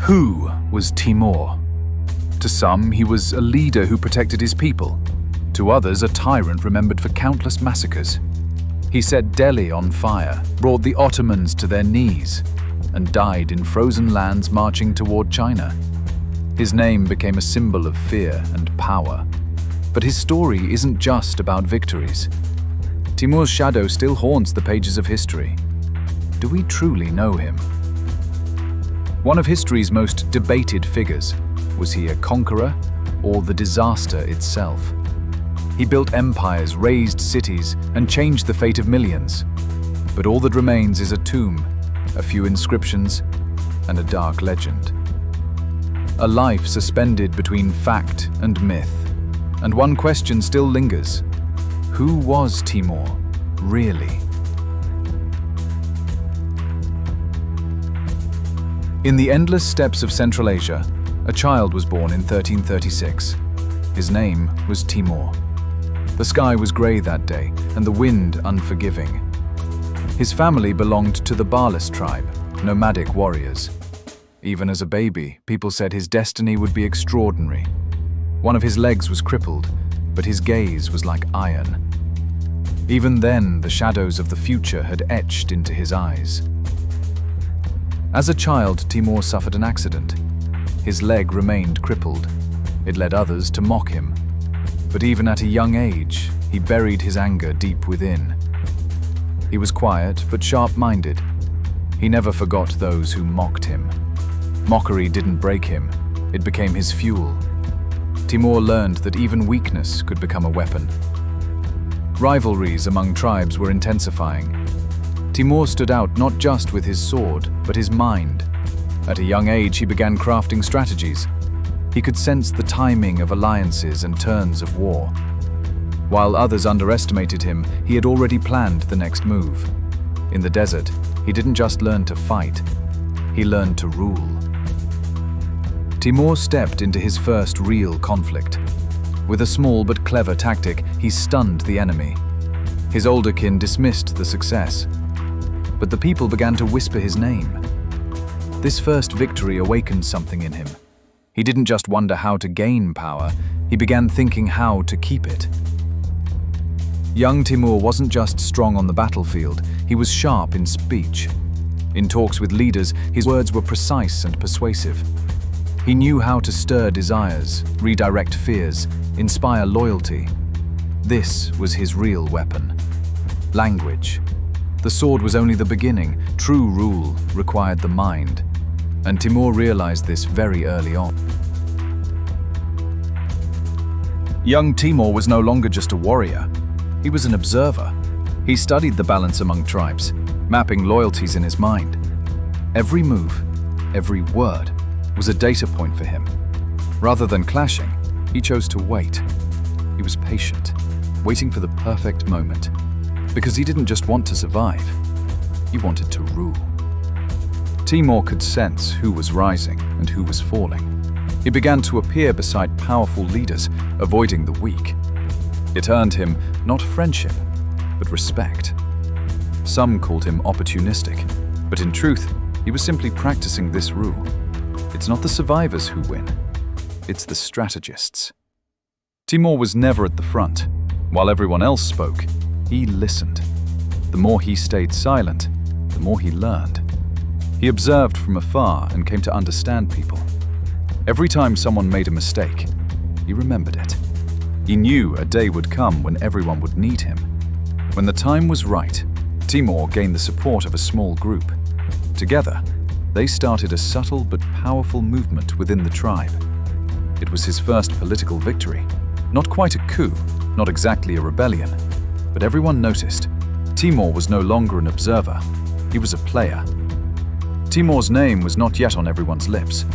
Who was Timur? To some, he was a leader who protected his people. To others, a tyrant remembered for countless massacres. He set Delhi on fire, brought the Ottomans to their knees, and died in frozen lands marching toward China. His name became a symbol of fear and power. But his story isn't just about victories. Timur's shadow still haunts the pages of history. Do we truly know him? One of history's most debated figures, was he a conqueror or the disaster itself? He built empires, razed cities, and changed the fate of millions. But all that remains is a tomb, a few inscriptions, and a dark legend. A life suspended between fact and myth. And one question still lingers. Who was Timur, really? In the endless steppes of Central Asia, a child was born in 1336. His name was Timur. The sky was grey that day, and the wind unforgiving. His family belonged to the Brilliance tribe, nomadic warriors. Even as a baby, people said his destiny would be extraordinary. One of his legs was crippled, but his gaze was like iron. Even then, the shadows of the future had etched into his eyes. As a child, Timur suffered an accident. His leg remained crippled. It led others to mock him. But even at a young age, he buried his anger deep within. He was quiet but sharp-minded. He never forgot those who mocked him. Mockery didn't break him, it became his fuel. Timur learned that even weakness could become a weapon. Rivalries among tribes were intensifying. Timur stood out not just with his sword, but his mind. At a young age, he began crafting strategies. He could sense the timing of alliances and turns of war. While others underestimated him, he had already planned the next move. In the desert, he didn't just learn to fight, he learned to rule. Timur stepped into his first real conflict. With a small but clever tactic, he stunned the enemy. His older kin dismissed the success. But the people began to whisper his name. This first victory awakened something in him. He didn't just wonder how to gain power, he began thinking how to keep it. Young Timur wasn't just strong on the battlefield, he was sharp in speech. In talks with leaders, his words were precise and persuasive. He knew how to stir desires, redirect fears, inspire loyalty. This was his real weapon. Language. The sword was only the beginning. True rule required the mind. And Timur realized this very early on. Young Timur was no longer just a warrior. He was an observer. He studied the balance among tribes, mapping loyalties in his mind. Every move, every word, was a data point for him. Rather than clashing, he chose to wait. He was patient, waiting for the perfect moment. Because he didn't just want to survive, he wanted to rule. Timur could sense who was rising and who was falling. He began to appear beside powerful leaders, avoiding the weak. It earned him not friendship, but respect. Some called him opportunistic, but in truth, he was simply practicing this rule. It's not the survivors who win, it's the strategists. Timur was never at the front. While everyone else spoke, he listened. The more he stayed silent, the more he learned. He observed from afar and came to understand people. Every time someone made a mistake, he remembered it. He knew a day would come when everyone would need him. When the time was right, Timur gained the support of a small group. Together, they started a subtle but powerful movement within the tribe. It was his first political victory. Not quite a coup, not exactly a rebellion, but everyone noticed. Timur was no longer an observer, he was a player. Timur's name was not yet on everyone's lips,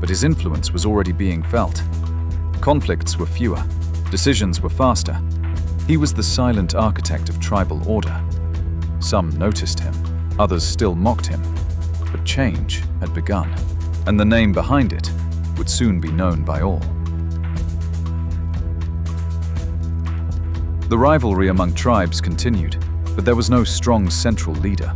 but his influence was already being felt. Conflicts were fewer, decisions were faster. He was the silent architect of tribal order. Some noticed him, others still mocked him, but change had begun, and the name behind it would soon be known by all. The rivalry among tribes continued, but there was no strong central leader.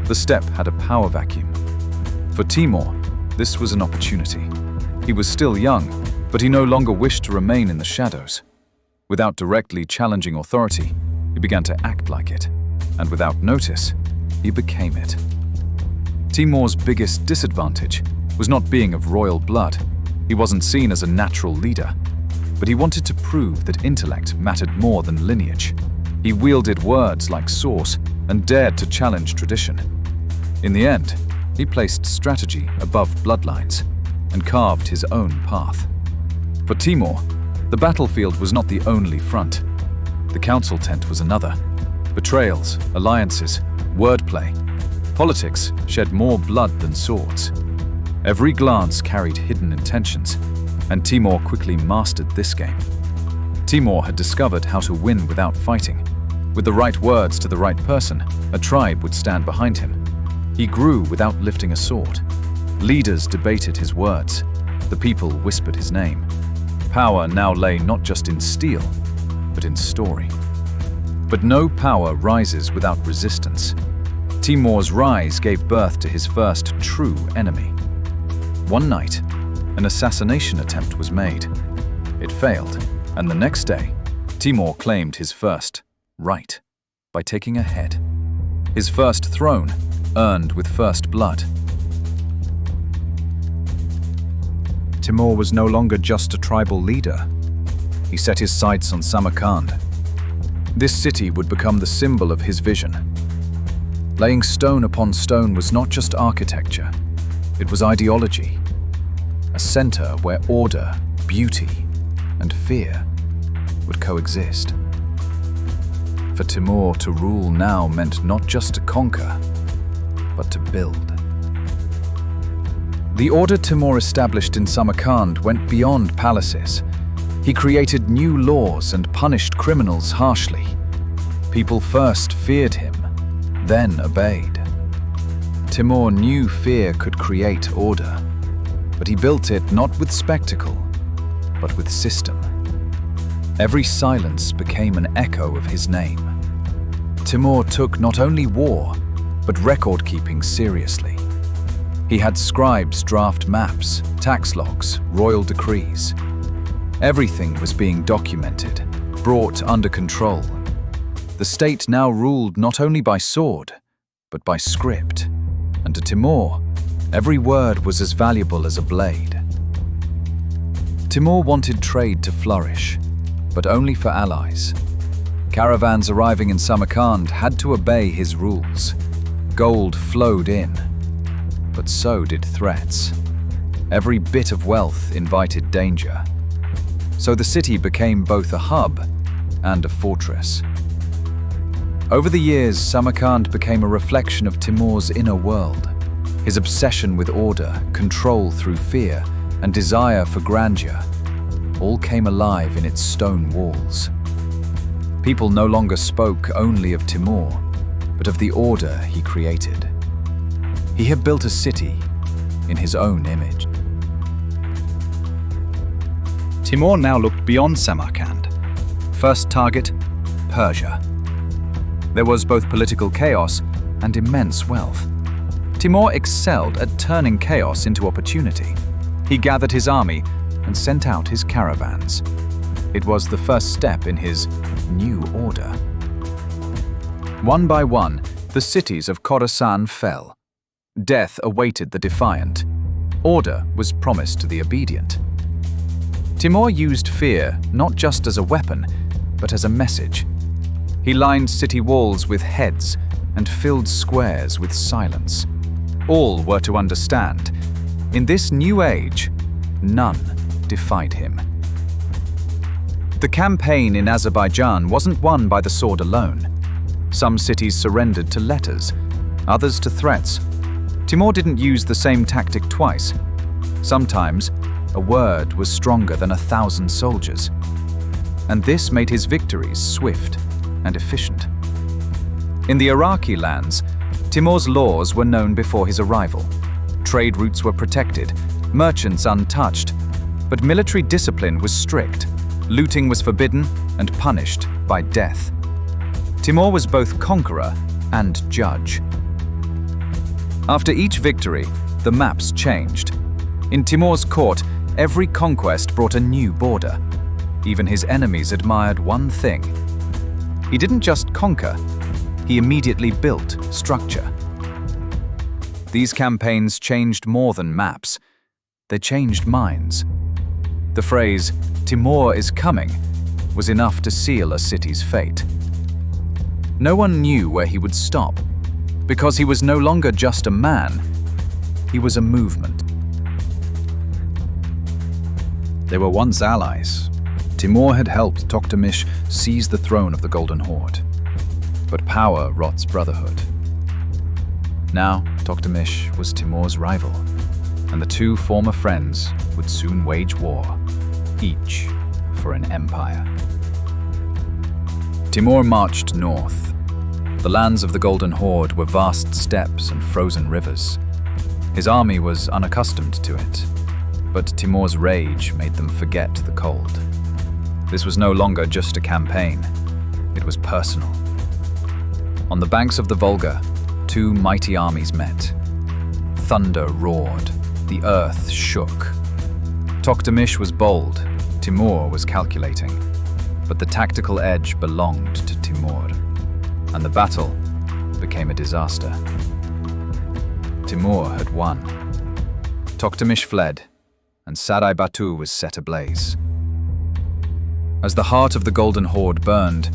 The steppe had a power vacuum. For Timur, This was an opportunity. He was still young, but he no longer wished to remain in the shadows. Without directly challenging authority, he began to act like it, and without notice, he became it. Timur's biggest disadvantage was not being of royal blood. He wasn't seen as a natural leader, but he wanted to prove that intellect mattered more than lineage. He wielded words like sauce and dared to challenge tradition. In the end, he placed strategy above bloodlines and carved his own path. For Timur, the battlefield was not the only front. The council tent was another. Betrayals, alliances, wordplay. Politics shed more blood than swords. Every glance carried hidden intentions, and Timur quickly mastered this game. Timur had discovered how to win without fighting. With the right words to the right person, a tribe would stand behind him. He grew without lifting a sword. Leaders debated his words. The people whispered his name. Power now lay not just in steel, but in story. But no power rises without resistance. Timur's rise gave birth to his first true enemy. One night, an assassination attempt was made. It failed, and the next day, Timur claimed his first right by taking a head. His first throne, earned with first blood. Timur was no longer just a tribal leader. He set his sights on Semerkand. This city would become the symbol of his vision. Laying stone upon stone was not just architecture, it was ideology. A center where order, beauty, and fear would coexist. For Timur, to rule now meant not just to conquer, but to build. The order Timur established in Samarkand went beyond palaces. He created new laws and punished criminals harshly. People first feared him, then obeyed. Timur knew fear could create order, but he built it not with spectacle, but with system. Every silence became an echo of his name. Timur took not only war, but record-keeping seriously. He had scribes draft maps, tax logs, royal decrees. Everything was being documented, brought under control. The state now ruled not only by sword, but by script. And to Timur, every word was as valuable as a blade. Timur wanted trade to flourish, but only for allies. Caravans arriving in Samarkand had to obey his rules. Gold flowed in, but so did threats. Every bit of wealth invited danger. So the city became both a hub and a fortress. Over the years, Samarkand became a reflection of Timur's inner world. His obsession with order, control through fear, and desire for grandeur all came alive in its stone walls. People no longer spoke only of Timur, but of the order he created. He had built a city in his own image. Timur now looked beyond Samarkand. First target, Persia. There was both political chaos and immense wealth. Timur excelled at turning chaos into opportunity. He gathered his army and sent out his caravans. It was the first step in his new order. One by one, the cities of Khorasan fell. Death awaited the defiant. Order was promised to the obedient. Timur used fear not just as a weapon, but as a message. He lined city walls with heads and filled squares with silence. All were to understand, in this new age, none defied him. The campaign in Azerbaijan wasn't won by the sword alone. Some cities surrendered to letters, others to threats. Timur didn't use the same tactic twice. Sometimes, a word was stronger than 1,000 soldiers. And this made his victories swift and efficient. In the Iraqi lands, Timur's laws were known before his arrival. Trade routes were protected, merchants untouched, but military discipline was strict. Looting was forbidden and punished by death. Timur was both conqueror and judge. After each victory, the maps changed. In Timur's court, every conquest brought a new border. Even his enemies admired one thing. He didn't just conquer, he immediately built structure. These campaigns changed more than maps. They changed minds. The phrase, "Timur is coming," was enough to seal a city's fate. No one knew where he would stop, because he was no longer just a man, he was a movement. They were once allies. Timur had helped Toktamish seize the throne of the Golden Horde. But power rots brotherhood. Now, Toktamish was Timur's rival, and the two former friends would soon wage war, each for an empire. Timur marched north. The lands of the Golden Horde were vast steppes and frozen rivers. His army was unaccustomed to it, but Timur's rage made them forget the cold. This was no longer just a campaign, it was personal. On the banks of the Volga, two mighty armies met. Thunder roared, the earth shook. Toktamish was bold, Timur was calculating, but the tactical edge belonged to Timur, and the battle became a disaster. Timur had won. Toktamish fled, and Sarai Batu was set ablaze. As the heart of the Golden Horde burned,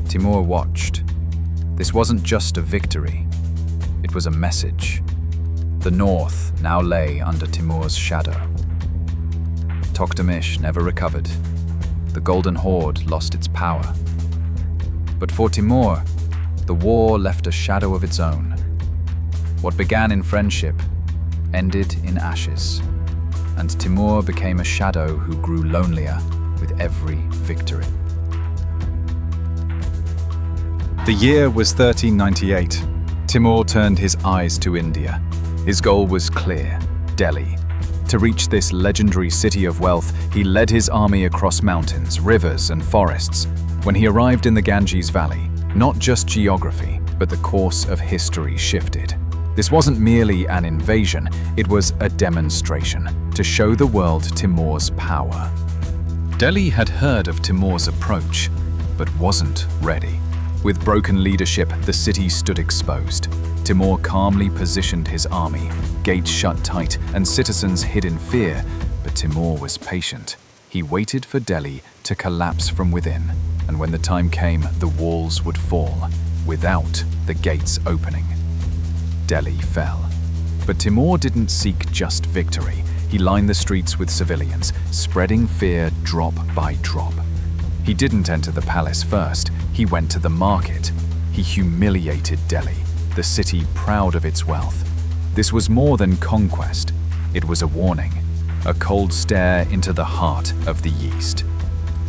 Timur watched. This wasn't just a victory, it was a message. The north now lay under Timur's shadow. Toktamish never recovered. The Golden Horde lost its power. But for Timur, the war left a shadow of its own. What began in friendship ended in ashes, and Timur became a shadow who grew lonelier with every victory. The year was 1398. Timur turned his eyes to India. His goal was clear: Delhi. To reach this legendary city of wealth, he led his army across mountains, rivers, and forests. When he arrived in the Ganges Valley, not just geography, but the course of history shifted. This wasn't merely an invasion, it was a demonstration to show the world Timur's power. Delhi had heard of Timur's approach, but wasn't ready. With broken leadership, the city stood exposed. Timur calmly positioned his army, gates shut tight, and citizens hid in fear, but Timur was patient. He waited for Delhi to collapse from within, and when the time came, the walls would fall, without the gates opening. Delhi fell. But Timur didn't seek just victory. He lined the streets with civilians, spreading fear drop by drop. He didn't enter the palace first, he went to the market. He humiliated Delhi, the city proud of its wealth. This was more than conquest, it was a warning, a cold stare into the heart of the East.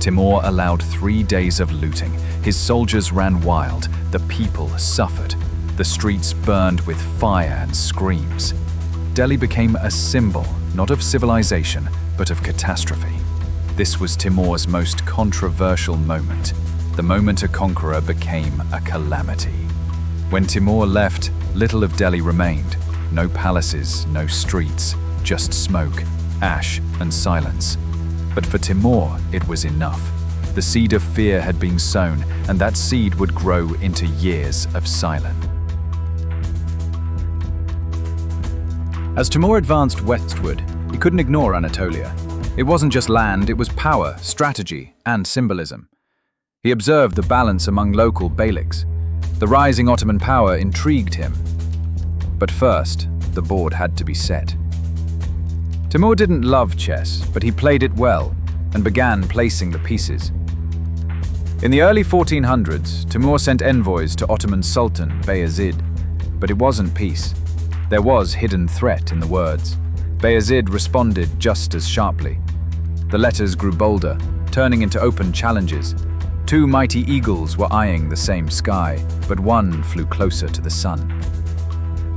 Timur allowed 3 days of looting. His soldiers ran wild, the people suffered. The streets burned with fire and screams. Delhi became a symbol, not of civilization, but of catastrophe. This was Timur's most controversial moment, the moment a conqueror became a calamity. When Timur left, little of Delhi remained. No palaces, no streets, just smoke, ash, and silence. But for Timur, it was enough. The seed of fear had been sown, and that seed would grow into years of silence. As Timur advanced westward, he couldn't ignore Anatolia. It wasn't just land, it was power, strategy, and symbolism. He observed the balance among local beyliks. The rising Ottoman power intrigued him. But first, the board had to be set. Timur didn't love chess, but he played it well and began placing the pieces. In the early 1400s, Timur sent envoys to Ottoman Sultan Bayezid, but it wasn't peace. There was hidden threat in the words. Bayezid responded just as sharply. The letters grew bolder, turning into open challenges. 2 mighty eagles were eyeing the same sky, but one flew closer to the sun.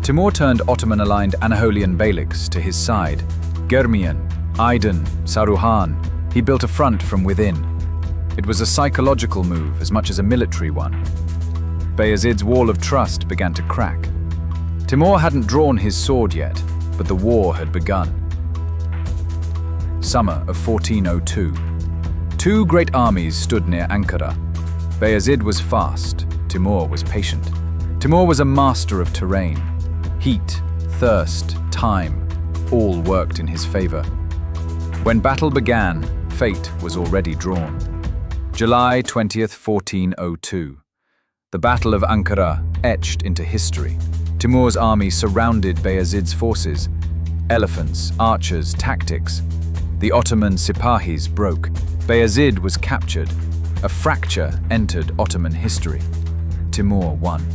Timur turned Ottoman-aligned Anatolian beyliks to his side. Germian, Aydin, Saruhan. He built a front from within. It was a psychological move as much as a military one. Bayezid's wall of trust began to crack. Timur hadn't drawn his sword yet, but the war had begun. summer of 1402. Two great armies stood near Ankara. Bayezid was fast, Timur was patient. Timur was a master of terrain. Heat, thirst, time, all worked in his favor. When battle began, fate was already drawn. July 20th, 1402. The Battle of Ankara etched into history. Timur's army surrounded Bayezid's forces. Elephants, archers, tactics. The Ottoman Sipahis broke. Bayezid was captured. A fracture entered Ottoman history. Timur won.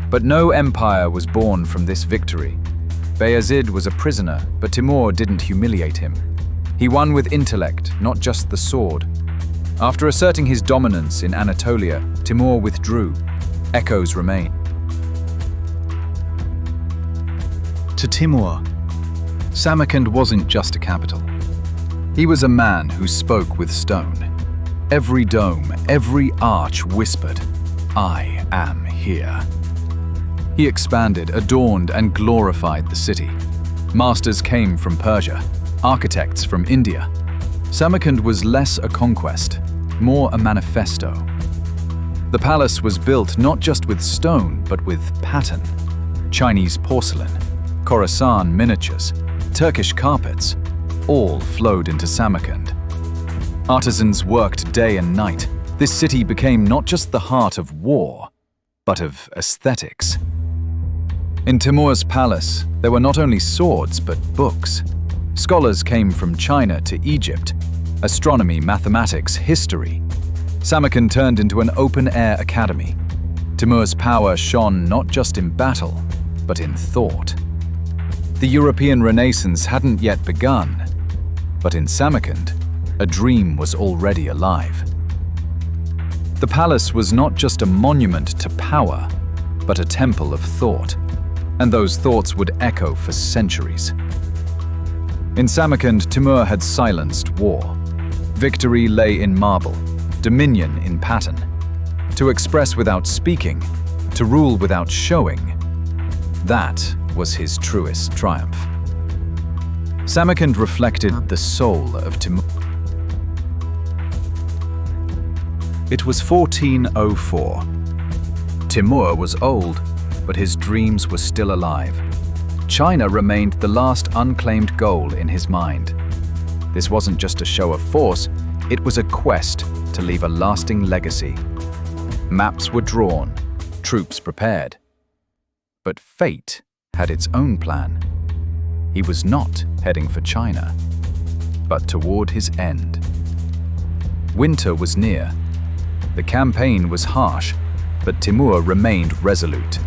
But no empire was born from this victory. Bayezid was a prisoner, but Timur didn't humiliate him. He won with intellect, not just the sword. After asserting his dominance in Anatolia, Timur withdrew. Echoes remain. To Timur, Samarkand wasn't just a capital. He was a man who spoke with stone. Every dome, every arch whispered, "I am here." He expanded, adorned, and glorified the city. Masters came from Persia, architects from India. Samarkand was less a conquest, more a manifesto. The palace was built not just with stone, but with pattern. Chinese porcelain, Khorasan miniatures, Turkish carpets, all flowed into Samarkand. Artisans worked day and night. This city became not just the heart of war, but of aesthetics. In Timur's palace, there were not only swords, but books. Scholars came from China to Egypt. Astronomy, mathematics, history. Samarkand turned into an open-air academy. Timur's power shone not just in battle, but in thought. The European Renaissance hadn't yet begun, but in Samarkand, a dream was already alive. The palace was not just a monument to power, but a temple of thought, and those thoughts would echo for centuries. In Samarkand, Timur had silenced war. Victory lay in marble, dominion in pattern. To express without speaking, to rule without showing, that was his truest triumph. Samarkand reflected the soul of Timur. It was 1404. Timur was old, but his dreams were still alive. China remained the last unclaimed goal in his mind. This wasn't just a show of force, it was a quest to leave a lasting legacy. Maps were drawn, troops prepared. But fate had its own plan. He was not heading for China, but toward his end. Winter was near. The campaign was harsh, but Timur remained resolute.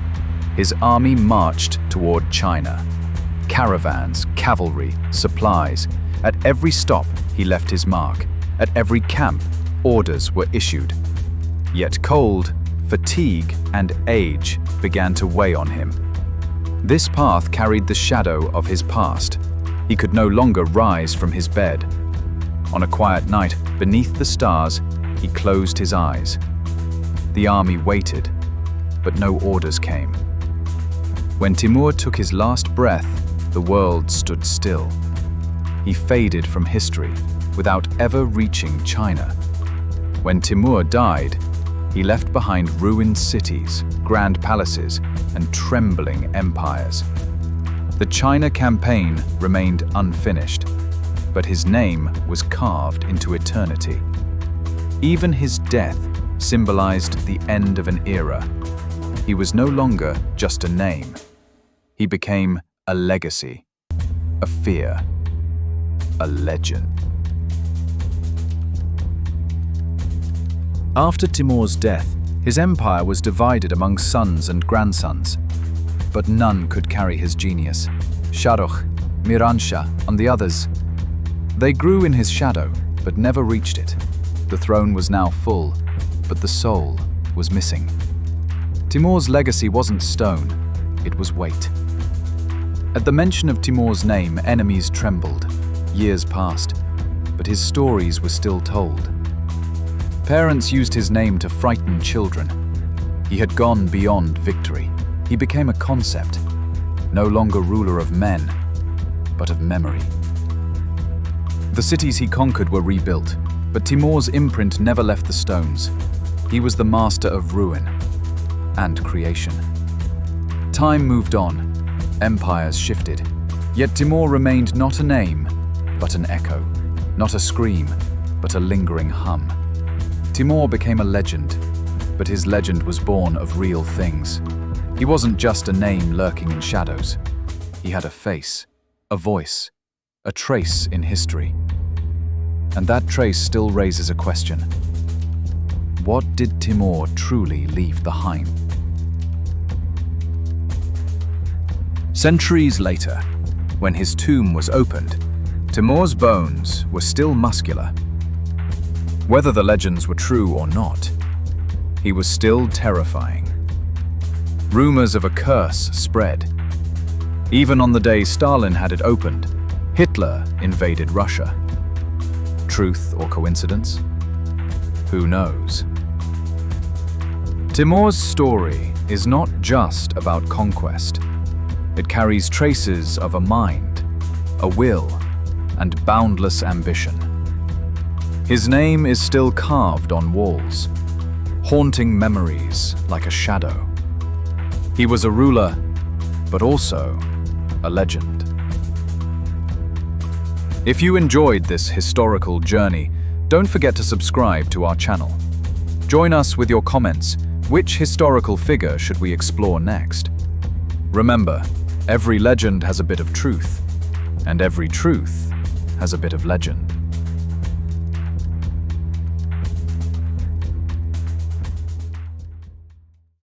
His army marched toward China. Caravans, cavalry, supplies. At every stop, he left his mark. At every camp, orders were issued. Yet cold, fatigue, and age began to weigh on him. This path carried the shadow of his past. He could no longer rise from his bed. On a quiet night, beneath the stars, he closed his eyes. The army waited, but no orders came. When Timur took his last breath, the world stood still. He faded from history without ever reaching China. When Timur died, he left behind ruined cities, grand palaces, and trembling empires. The China campaign remained unfinished, but his name was carved into eternity. Even his death symbolized the end of an era. He was no longer just a name. He became a legacy, a fear, a legend. After Timur's death, his empire was divided among sons and grandsons, but none could carry his genius. Shahrukh, Miranshah, and the others. They grew in his shadow, but never reached it. The throne was now full, but the soul was missing. Timur's legacy wasn't stone, it was weight. At the mention of Timur's name, enemies trembled. Years passed, but his stories were still told. Parents used his name to frighten children. He had gone beyond victory. He became a concept, no longer ruler of men, but of memory. The cities he conquered were rebuilt, but Timur's imprint never left the stones. He was the master of ruin and creation. Time moved on, empires shifted, yet Timur remained not a name, but an echo, not a scream, but a lingering hum. Timur became a legend, but his legend was born of real things. He wasn't just a name lurking in shadows. He had a face, a voice, a trace in history. And that trace still raises a question. What did Timur truly leave behind? Centuries later, when his tomb was opened, Timur's bones were still muscular. Whether the legends were true or not, he was still terrifying. Rumors of a curse spread. Even on the day Stalin had it opened, Hitler invaded Russia. Truth or coincidence? Who knows? Timur's story is not just about conquest. It carries traces of a mind, a will, and boundless ambition. His name is still carved on walls, haunting memories like a shadow. He was a ruler, but also a legend. If you enjoyed this historical journey, don't forget to subscribe to our channel. Join us with your comments. Which historical figure should we explore next? Remember, every legend has a bit of truth, and every truth has a bit of legend.